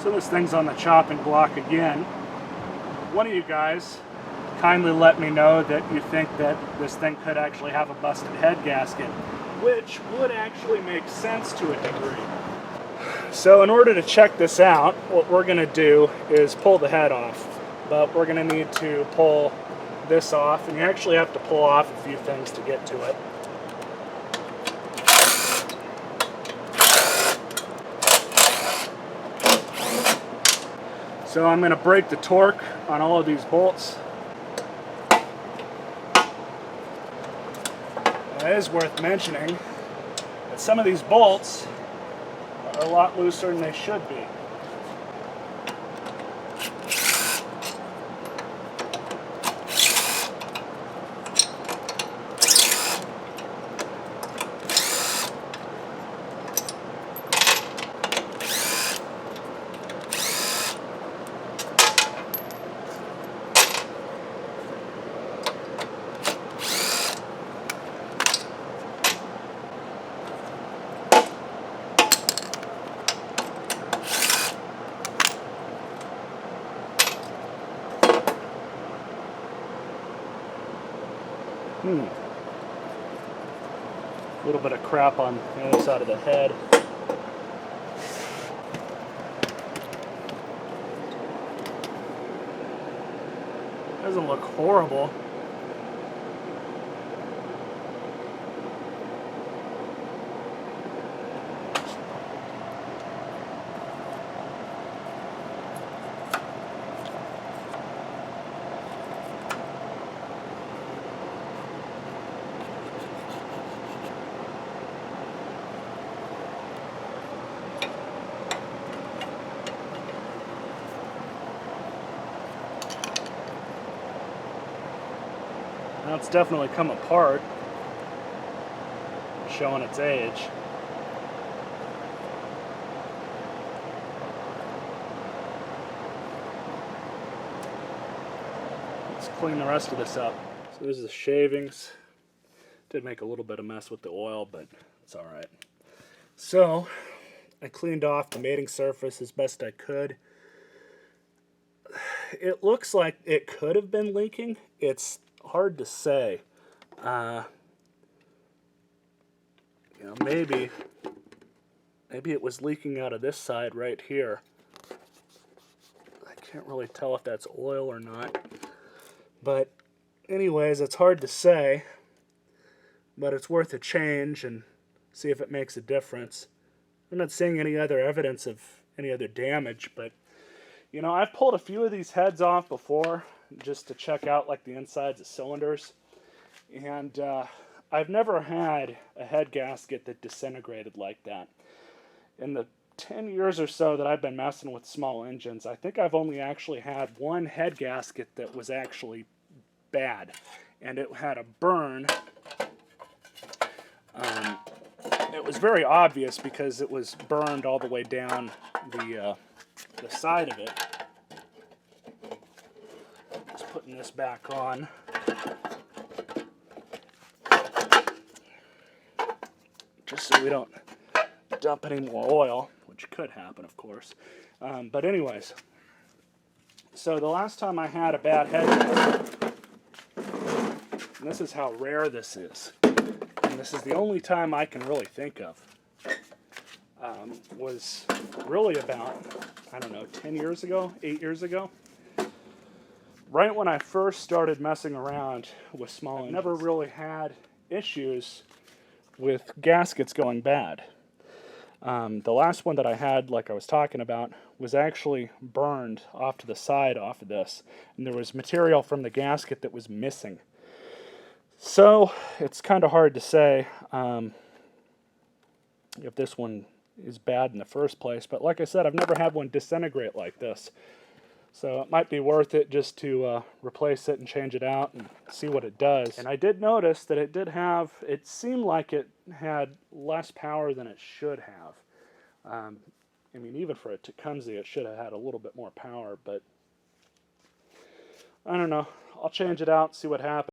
So this thing's on the chopping block again. One of you guys kindly let me know that you think that this thing could actually have a busted head gasket, which would actually make sense to a degree. So in order to check this out, what we're going to do is pull the head off. But we're going to need to pull this off, and you actually have to pull off a few things to get to it. So I'm going to break the torque on all of these bolts. It is worth mentioning that some of these bolts are a lot looser than they should be. A little bit of crap on the other side of the head. Doesn't look horrible. Now it's definitely come apart, showing its age. Let's clean the rest of this up. So there's the shavings. Did make a little bit of mess with the oil, but it's all right. So I cleaned off the mating surface as best I could. It looks like it could have been leaking. It's hard to say. Maybe it was leaking out of this side right here. I can't really tell if that's oil or not. But anyways, it's hard to say. But it's worth a change and see if it makes a difference. I'm not seeing any other evidence of any other damage, but I've pulled a few of these heads off before just to check out like the insides of cylinders, and I've never had a head gasket that disintegrated like that. In the 10 years or so that I've been messing with small engines, I think I've only actually had one head gasket that was actually bad, and it had a burn. It was very obvious because it was burned all the way down the side of it. Just putting this back on. Just so we don't dump any more oil, which could happen, of course. But anyways, so the last time I had a bad head gasket, and this is how rare this is, and this is the only time I can really think of, was really about, 10 years ago, 8 years ago. Right when I first started messing around with small engines. I never really had issues with gaskets going bad. The last one that I had, like I was talking about, was actually burned off to the side off of this, and there was material from the gasket that was missing. So it's kind of hard to say if this one is bad in the first place, but like I said, I've never had one disintegrate like this. So it might be worth it just to replace it and change it out and see what it does. And I did notice that it seemed like it had less power than it should have. Even for a Tecumseh, it should have had a little bit more power, but I don't know. I'll change it out, see what happens.